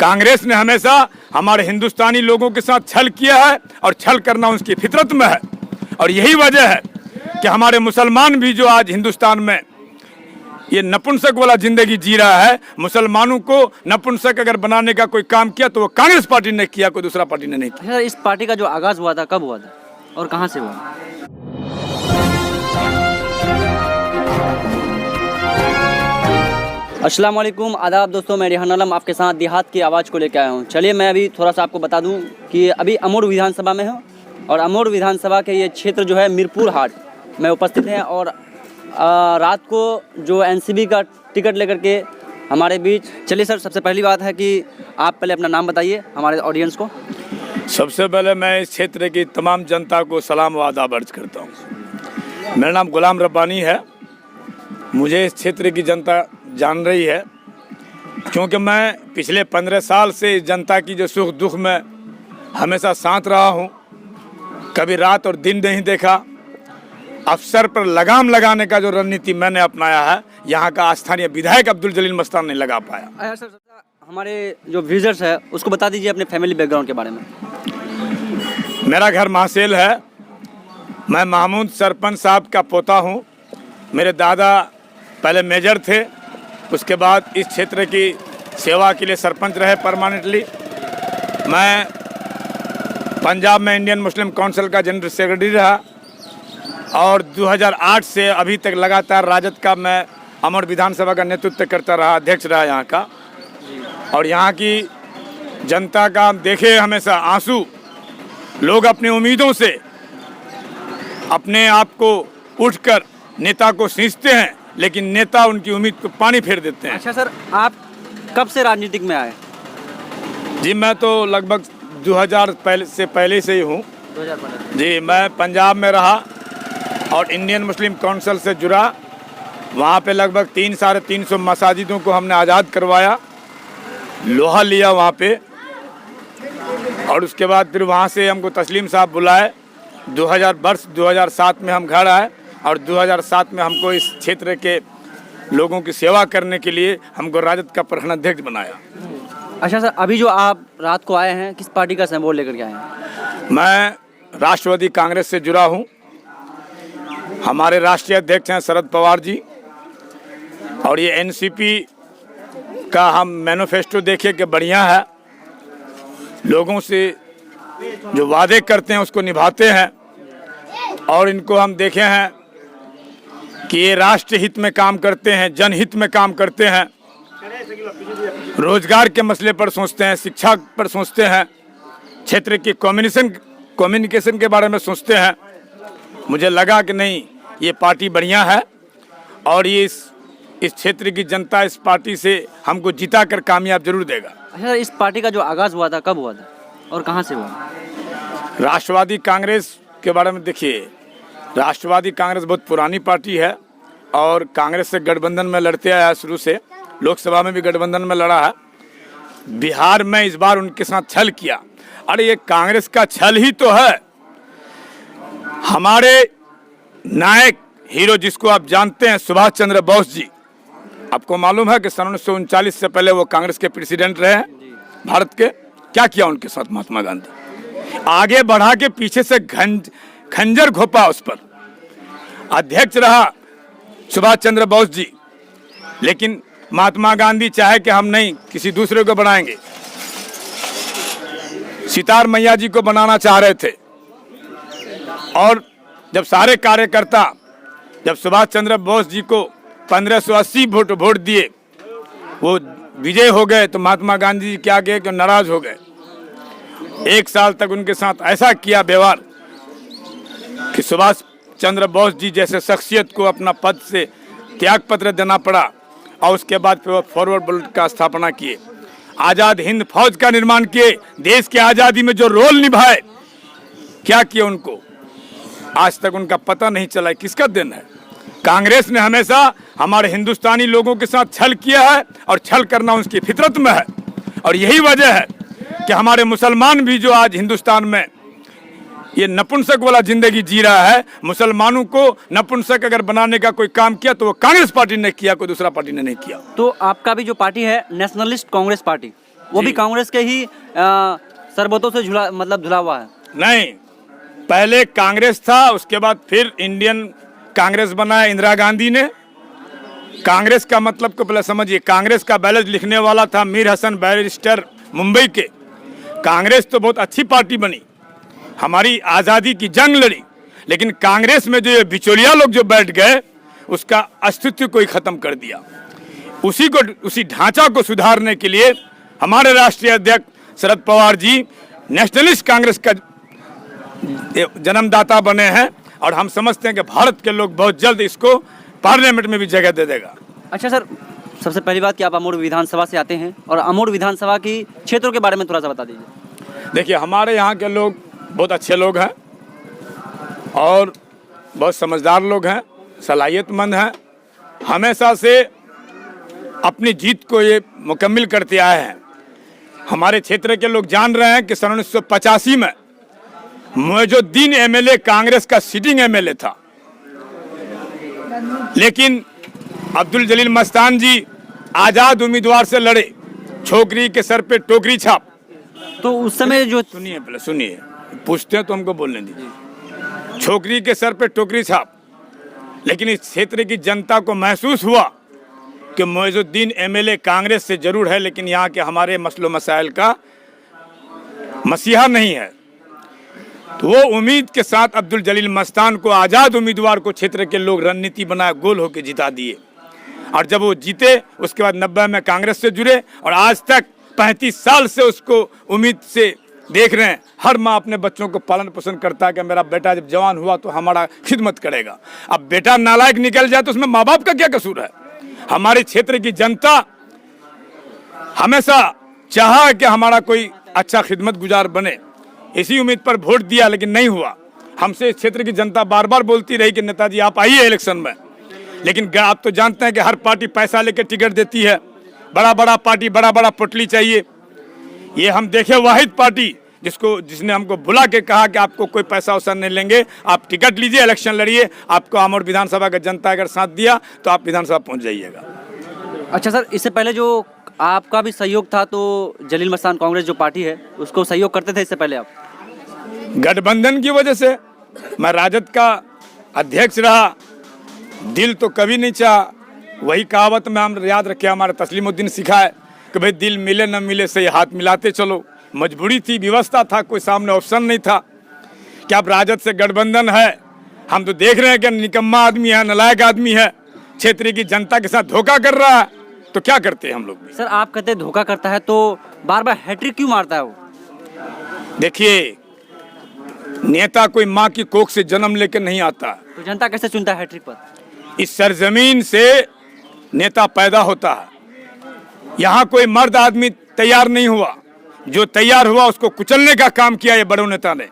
कांग्रेस ने हमेशा हमारे हिंदुस्तानी लोगों के साथ छल किया है और छल करना उसकी फितरत में है। और यही वजह है कि हमारे मुसलमान भी जो आज हिंदुस्तान में ये नपुंसक वाला जिंदगी जी रहा है, मुसलमानों को नपुंसक अगर बनाने का कोई काम किया तो वो कांग्रेस पार्टी ने किया, कोई दूसरा पार्टी ने नहीं किया। इस पार्टी का जो आगाज हुआ था कब हुआ था और कहाँ से हुआ? अस्सलाम वालेकुम, आदाब दोस्तों, मैं रेहान आलम आपके साथ देहात की आवाज़ को लेकर आया हूँ। चलिए मैं अभी थोड़ा सा आपको बता दूँ कि अभी अमोड़ विधानसभा में हूँ और अमोड़ विधानसभा के ये क्षेत्र जो है मीरपुर हाट में उपस्थित है। और रात को जो एनसीपी का टिकट लेकर के हमारे बीच। चलिए सर, सबसे पहली बात है कि आप पहले अपना नाम बताइए हमारे ऑडियंस को। सबसे पहले मैं इस क्षेत्र की तमाम जनता को सलाम व आदाब अर्ज करता हूँ। मेरा नाम गुलाम रब्बानी है। मुझे इस क्षेत्र की जनता जान रही है क्योंकि मैं पिछले 15 साल से इस जनता की जो सुख दुख में हमेशा साथ रहा हूँ। कभी रात और दिन नहीं देखा। अफसर पर लगाम लगाने का जो रणनीति मैंने अपनाया है, यहाँ का स्थानीय विधायक अब्दुल जलील मस्तान नहीं लगा पाया। सर, हमारे जो व्यूजर्स है उसको बता दीजिए अपने फैमिली बैकग्राउंड के बारे में। मेरा घर महासेल है। मैं महमूद सरपंच साहब का पोता हूँ। मेरे दादा पहले मेजर थे, उसके बाद इस क्षेत्र की सेवा के लिए सरपंच रहे परमानेंटली। मैं पंजाब में इंडियन मुस्लिम काउंसिल का जनरल सेक्रेटरी रहा और 2008 से अभी तक लगातार राजद का मैं अमर विधानसभा का नेतृत्व करता रहा, अध्यक्ष रहा यहाँ का। और यहाँ की जनता का हम देखे हमेशा आंसू। लोग अपनी उम्मीदों से अपने आप को उठकर नेता को सींचते हैं, लेकिन नेता उनकी उम्मीद को पानी फेर देते हैं। अच्छा सर, आप कब से राजनीतिक में आए? जी, मैं तो लगभग 2000 से पहले से ही हूँ। 2015 जी, मैं पंजाब में रहा और इंडियन मुस्लिम काउंसिल से जुड़ा। वहाँ पे लगभग 300-350 मसाजिदों को हमने आज़ाद करवाया, लोहा लिया वहाँ पे। और उसके बाद फिर वहाँ से हमको तस्लीम साहब बुलाए। 2007 में हम घर आए और 2007 में हमको इस क्षेत्र के लोगों की सेवा करने के लिए हमको राजद का प्रखंडाध्यक्ष बनाया। अच्छा सर, अभी जो आप रात को आए हैं किस पार्टी का सिंबल लेकर के आए हैं? मैं राष्ट्रवादी कांग्रेस से जुड़ा हूँ। हमारे राष्ट्रीय अध्यक्ष हैं शरद पवार जी। और ये एनसीपी का हम मैनिफेस्टो देखे कि बढ़िया है। लोगों से जो वादे करते हैं उसको निभाते हैं। और इनको हम देखे हैं कि ये राष्ट्र हित में काम करते हैं, जनहित में काम करते हैं। रोजगार के मसले पर सोचते हैं, शिक्षा पर सोचते हैं, क्षेत्र की कम्युनिकेशन के बारे में सोचते हैं। मुझे लगा कि नहीं, ये पार्टी बढ़िया है और ये इस क्षेत्र की जनता इस पार्टी से हमको जिता कर कामयाब जरूर देगा। अच्छा, इस पार्टी का जो आगाज हुआ था कब हुआ था और कहाँ से हुआ? राष्ट्रवादी कांग्रेस के बारे में देखिए, राष्ट्रवादी कांग्रेस बहुत पुरानी पार्टी है और कांग्रेस से गठबंधन में लड़ते आया शुरू से। लोकसभा में भी गठबंधन में लड़ा है। बिहार में इस बार उनके साथ छल किया। अरे ये कांग्रेस का छल ही तो है। हमारे नायक हीरो जिसको आप जानते हैं, सुभाष चंद्र बोस जी, आपको मालूम है कि सन 1939 से पहले वो कांग्रेस के प्रेसिडेंट रहे हैं भारत के। क्या किया उनके साथ महात्मा गांधी? आगे बढ़ा के पीछे से खंजर घोपा उस पर। अध्यक्ष रहा सुभाष चंद्र बोस जी, लेकिन महात्मा गांधी चाहे कि हम नहीं, किसी दूसरे को बनाएंगे। सितार मैया जी को बनाना चाह रहे थे। और जब सारे कार्यकर्ता जब सुभाष चंद्र बोस जी को 1580 वोट दिए, वो विजय हो गए, तो महात्मा गांधी जी क्या गए कि नाराज हो गए। 1 साल तक उनके साथ ऐसा किया व्यवहार कि सुभाष चंद्र बोस जी जैसे शख्सियत को अपना पद से त्याग पत्र देना पड़ा। और उसके बाद फिर वो फॉरवर्ड ब्लड का स्थापना किए, आज़ाद हिंद फौज का निर्माण किए, देश की आज़ादी में जो रोल निभाए, क्या किया उनको आज तक उनका पता नहीं चला। किसका दिन है? कांग्रेस ने हमेशा हमारे हिंदुस्तानी लोगों के साथ छल किया है और छल करना उसकी फितरत में है। और यही वजह है कि हमारे मुसलमान भी जो आज हिंदुस्तान में ये नपुंसक वाला जिंदगी जी रहा है, मुसलमानों को नपुंसक अगर बनाने का कोई काम किया तो वो कांग्रेस पार्टी ने किया, कोई दूसरा पार्टी ने नहीं किया। तो आपका भी जो पार्टी है नेशनलिस्ट कांग्रेस पार्टी, वो भी जी। कांग्रेस के ही सरबतों से धुला हुआ है। नहीं, पहले कांग्रेस था, उसके बाद फिर इंडियन कांग्रेस बनाया इंदिरा गांधी ने। कांग्रेस का मतलब को पहले समझिए, कांग्रेस का बैलेंस लिखने वाला था मीर हसन बैरिस्टर मुंबई के। कांग्रेस तो बहुत अच्छी पार्टी बनी, हमारी आज़ादी की जंग लड़ी, लेकिन कांग्रेस में जो ये बिचौलिया लोग जो बैठ गए, उसका अस्तित्व को ही खत्म कर दिया। उसी ढांचा को सुधारने के लिए हमारे राष्ट्रीय अध्यक्ष शरद पवार जी नेशनलिस्ट कांग्रेस का जन्मदाता बने हैं, और हम समझते हैं कि भारत के लोग बहुत जल्द इसको पार्लियामेंट में भी जगह दे देगा। अच्छा सर, सबसे पहली बात कि आप अमोड़ विधानसभा से आते हैं, और अमोड़ विधानसभा की क्षेत्रों के बारे में थोड़ा सा बता दीजिए। देखिए, हमारे यहाँ के लोग बहुत अच्छे लोग हैं और बहुत समझदार लोग हैं, सलाहियतमंद हैं, हमेशा से अपनी जीत को ये मुकम्मिल करते आए हैं। हमारे क्षेत्र के लोग जान रहे हैं कि सन 1985 में मुइजुद्दीन एमएलए कांग्रेस का सिटिंग एमएलए था, लेकिन अब्दुल जलील मस्तान जी आज़ाद उम्मीदवार से लड़े, छोकरी के सर पे टोकरी छाप। तो उस समय जो सुनिए, पहले सुनिए, पूछते हैं तो हमको बोलने दीजिए। छोकरी के सर पे टोकरी छाप, लेकिन इस क्षेत्र की जनता को महसूस हुआ कि मुइजुद्दीन एमएलए कांग्रेस से जरूर है, लेकिन यहाँ के हमारे मसलो मसाइल का मसीहा नहीं है। तो वो उम्मीद के साथ अब्दुल जलील मस्तान को, आज़ाद उम्मीदवार को, क्षेत्र के लोग रणनीति बनाए गोल होकर जिता दिए, और जब वो जीते उसके बाद 90 में कांग्रेस से जुड़े, और आज तक 35 साल से उसको उम्मीद से देख रहे हैं। हर माँ अपने बच्चों को पालन पोषण करता है कि मेरा बेटा जब जवान हुआ तो हमारा खिदमत करेगा। अब बेटा नालायक निकल जाए तो उसमें माँ बाप का क्या कसूर है? हमारे क्षेत्र की जनता हमेशा चाहा कि हमारा कोई अच्छा खिदमत गुजार बने, इसी उम्मीद पर वोट दिया, लेकिन नहीं हुआ। हमसे इस क्षेत्र की जनता बार बार बोलती रही कि नेताजी आप आइए इलेक्शन में, लेकिन आप तो जानते हैं कि हर पार्टी पैसा लेकर टिकट देती है, बड़ा बड़ा पार्टी, बड़ा बड़ा पोटली चाहिए। ये हम देखे वाहिद पार्टी जिसने हमको बुला के कहा कि आपको कोई पैसा वैसा नहीं लेंगे, आप टिकट लीजिए, इलेक्शन लड़िए, आपको अमोड़ विधानसभा का जनता अगर साथ दिया तो आप विधानसभा पहुंच जाइएगा। अच्छा सर, इससे पहले जो आपका भी सहयोग था, तो जलील मस्तान कांग्रेस जो पार्टी है उसको सहयोग करते थे इससे पहले आप? गठबंधन की वजह से मैं राजद का अध्यक्ष रहा, दिल तो कभी नहीं चाहा। वही कहावत में हम याद रखे, हमारे तस्लीमुद्दीन सिखाए कि भाई दिल मिले न मिले से हाथ मिलाते चलो। मजबूरी थी, व्यवस्था था, कोई सामने ऑप्शन नहीं था। क्या अब राजद से गठबंधन है? हम तो देख रहे हैं कि निकम्मा आदमी है, नालायक आदमी है, क्षेत्र की जनता के साथ धोखा कर रहा है, तो क्या करते हैं हम लोग भी? सर, आप कहते हैं धोखा करता है, तो बार बार हैट्रिक क्यों मारता है वो? देखिए, नेता कोई माँ की कोख से जन्म लेकर नहीं आता, तो जनता कैसे चुनता है हैट्रिक पर? इस सरजमीन से नेता पैदा होता है। यहाँ कोई मर्द आदमी तैयार नहीं हुआ, जो तैयार हुआ उसको कुचलने का काम किया ये बड़ों नेता ने।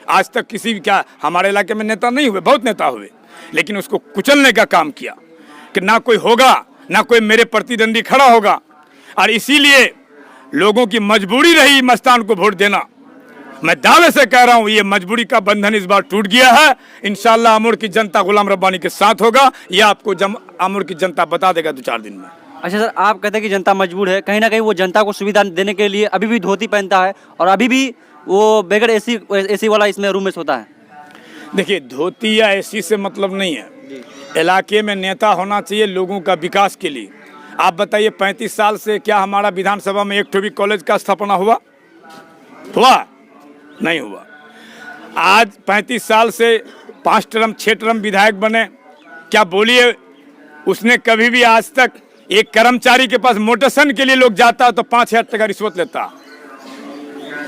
आज तक किसी भी, क्या हमारे इलाके में नेता नहीं हुए, बहुत नेता हुए, लेकिन उसको कुचलने का काम किया कि ना कोई होगा, ना कोई मेरे प्रतिद्वंदी खड़ा होगा। और इसीलिए लोगों की मजबूरी रही मस्तान को वोट देना। मैं दावे से कह रहा हूं, ये मजबूरी का बंधन इस बार टूट गया है। इंशाल्लाह अमोड़ की जनता गुलाम रब्बानी के साथ होगा, यह आपको अमोड़ की जनता बता देगा 2-4 दिन में। अच्छा सर, आप कहते हैं कि जनता मजबूर है, कहीं ना कहीं वो जनता को सुविधा देने के लिए अभी भी धोती पहनता है, और अभी भी वो बगैर एसी वाला इसमें रूम में सोता है। देखिए, धोती या एसी से मतलब नहीं है, इलाके में नेता होना चाहिए लोगों का विकास के लिए। आप बताइए, 35 साल से क्या हमारा विधानसभा में एक ठो भी कॉलेज का स्थापना हुआ? नहीं हुआ। आज 35 साल से 5 टर्म 6 टर्म विधायक बने, क्या बोलिए उसने कभी भी आज तक एक कर्मचारी के पास मोटेशन के लिए लोग जाता है तो 5,000 टका रिश्वत लेता,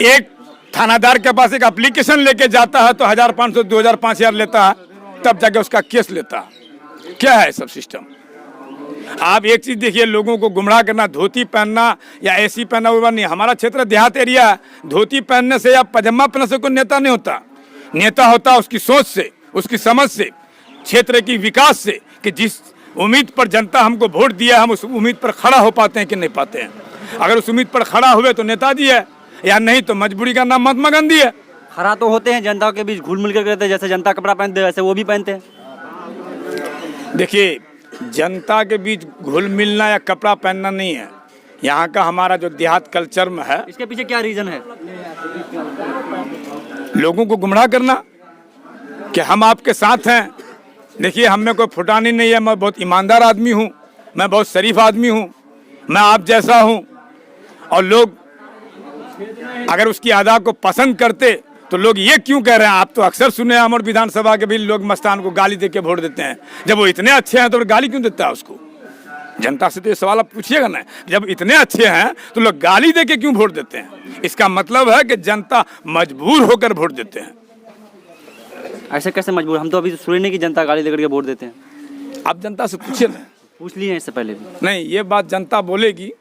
एक थानादार के पास एक एप्लीकेशन लेके जाता है तो 1,500 2,000 5,000 लेता है, तब जाके उसका केस लेता है। क्या है सब सिस्टम? आप एक चीज देखिए, लोगों को गुमराह करना, धोती पहनना या एसी पहना हुआ नहीं। हमारा क्षेत्र देहात एरिया है, धोती पहनने से या पजामा पहनने से कोई नेता नहीं होता। नेता होता उसकी सोच से, उसकी समझ से, क्षेत्र की विकास से, कि जिस उम्मीद पर जनता हमको वोट दिया हम उस उम्मीद पर खड़ा हो पाते हैं कि नहीं पाते हैं। अगर उस उम्मीद पर खड़ा हुए तो नेताजी है, या नहीं तो मजबूरी का नाम महात्मा गांधी है। खड़ा तो होते हैं, जनता के बीच घुल मिल कर रहते हैं, जैसे जनता कपड़ा पहनते हैं वैसे वो भी पहनते हैं। देखिए, जनता के बीच घुल मिलना या कपड़ा पहनना नहीं है, यहाँ का हमारा जो देहात कल्चर में है, इसके पीछे क्या रीज़न है? लोगों को गुमराह करना कि हम आपके साथ हैं। देखिए, हम में कोई फुटानी नहीं है, मैं बहुत ईमानदार आदमी हूँ, मैं बहुत शरीफ आदमी हूँ, मैं आप जैसा हूँ। और लोग अगर उसकी अदा को पसंद करते तो लोग ये क्यों कह रहे हैं? आप तो अक्सर सुने अमर विधानसभा के भी लोग मस्तान को गाली दे के वोट देते हैं। जब वो इतने अच्छे हैं तो फिर गाली क्यों देता है उसको? जनता से तो ये सवाल आप पूछिएगा ना। जब इतने अच्छे हैं तो लोग गाली दे के क्यों वोट देते हैं? इसका मतलब है कि जनता मजबूर होकर वोट देते हैं। ऐसे कैसे मजबूर? हम तो अभी सुने नहीं कि जनता गाली देकर के वोट देते हैं। आप जनता से पूछिए ना। पूछ लिए हैं इससे पहले भी? नहीं, ये बात जनता बोलेगी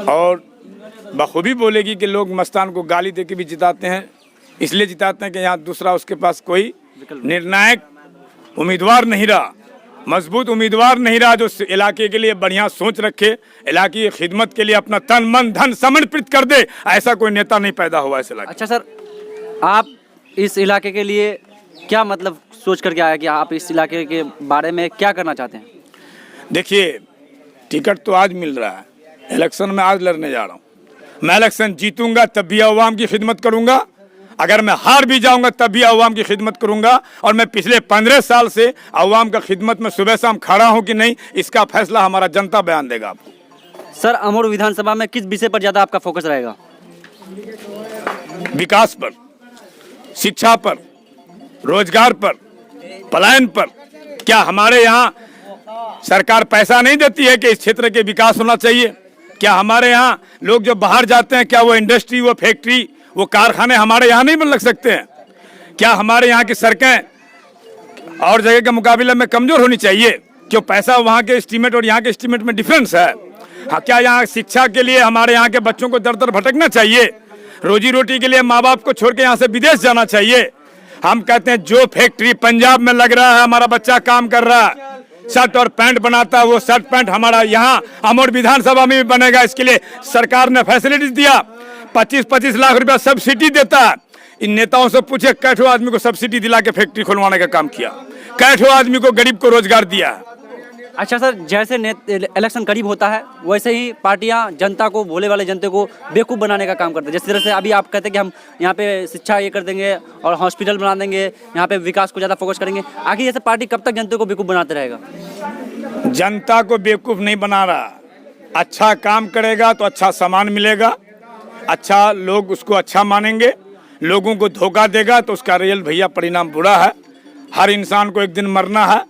और बखूबी बोलेगी कि लोग मस्तान को गाली दे के भी जिताते हैं। इसलिए जिताते हैं कि यहाँ दूसरा उसके पास कोई निर्णायक उम्मीदवार नहीं रहा, मजबूत उम्मीदवार नहीं रहा जो इलाके के लिए बढ़िया सोच रखे, इलाके की खिदमत के लिए अपना तन मन धन समर्पित कर दे। ऐसा कोई नेता नहीं पैदा हुआ इस इलाके। अच्छा सर, आप इस इलाके के लिए क्या मतलब सोच करके आया कि आप इस इलाके के बारे में क्या करना चाहते हैं? देखिए, टिकट तो आज मिल रहा है, इलेक्शन में आज लड़ने जा रहा हूँ। मैं इलेक्शन जीतूंगा तब भी अवाम की खिदमत करूंगा, अगर मैं हार भी जाऊंगा तब भी अवाम की खिदमत करूंगा। और मैं पिछले 15 साल से अवाम का खिदमत में सुबह शाम खड़ा हूं कि नहीं, इसका फैसला हमारा जनता बयान देगा आपको। सर, अमोर विधानसभा में किस विषय पर ज़्यादा आपका फोकस रहेगा? विकास पर, शिक्षा पर, रोजगार पर, पलायन पर। क्या हमारे यहाँ सरकार पैसा नहीं देती है कि इस क्षेत्र के विकास होना चाहिए? क्या हमारे यहाँ लोग जो बाहर जाते हैं, क्या वो इंडस्ट्री, वो फैक्ट्री, वो कारखाने हमारे यहाँ नहीं बन लग सकते हैं? क्या हमारे यहाँ की सड़कें और जगह के मुकाबले में कमजोर होनी चाहिए? क्यों पैसा वहाँ के एस्टीमेट और यहाँ के एस्टीमेट में डिफरेंस है? हाँ, क्या यहाँ शिक्षा के लिए हमारे यहाँ के बच्चों को दर दर भटकना चाहिए? रोजी रोटी के लिए माँ बाप को छोड़ के यहाँ से विदेश जाना चाहिए? हम कहते हैं जो फैक्ट्री पंजाब में लग रहा है, हमारा बच्चा काम कर रहा है, शर्ट और पैंट बनाता है, वो शर्ट पैंट हमारा यहाँ अमोर विधानसभा में भी बनेगा। इसके लिए सरकार ने फैसिलिटीज दिया, 25-25 लाख रुपया सब्सिडी देता है। इन नेताओं से पूछे कैठो आदमी को सब्सिडी दिला के फैक्ट्री खुलवाने का काम किया, कैठो आदमी को गरीब को रोजगार दिया। अच्छा सर, जैसे इलेक्शन करीब होता है वैसे ही पार्टियां जनता को, भोले वाले जनता को बेवकूफ़ बनाने का काम करते हैं। जिस तरह से अभी आप कहते हैं कि हम यहाँ पे शिक्षा ये कर देंगे और हॉस्पिटल बना देंगे, यहाँ पे विकास को ज़्यादा फोकस करेंगे। आखिर ऐसे पार्टी कब तक जनता को बेवकूफ़ बनाते रहेगा? जनता को बेवकूफ़ नहीं बना रहा। अच्छा काम करेगा तो अच्छा सामान मिलेगा, अच्छा लोग उसको अच्छा मानेंगे। लोगों को धोखा देगा तो उसका रियल भैया परिणाम बुरा है। हर इंसान को एक दिन मरना है।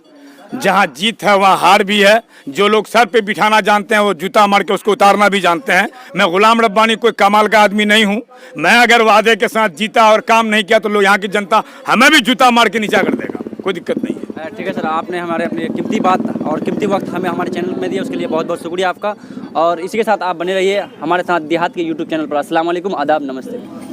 जहाँ जीत है वहाँ हार भी है। जो लोग सर पे बिठाना जानते हैं वो जूता मार के उसको उतारना भी जानते हैं। मैं गुलाम रब्बानी कोई कमाल का आदमी नहीं हूँ। मैं अगर वादे के साथ जीता और काम नहीं किया तो लोग, यहाँ की जनता हमें भी जूता मार के नीचा कर देगा, कोई दिक्कत नहीं है। ठीक है सर, आपने हमारे अपनी कीमती बात और कीमती वक्त हमें हमारे चैनल में दिया, उसके लिए बहुत बहुत शुक्रिया आपका। और इसी के साथ आप बने रहिए हमारे साथ देहात के यूट्यूब चैनल पर। अस्सलाम वालेकुम, आदाब, नमस्ते।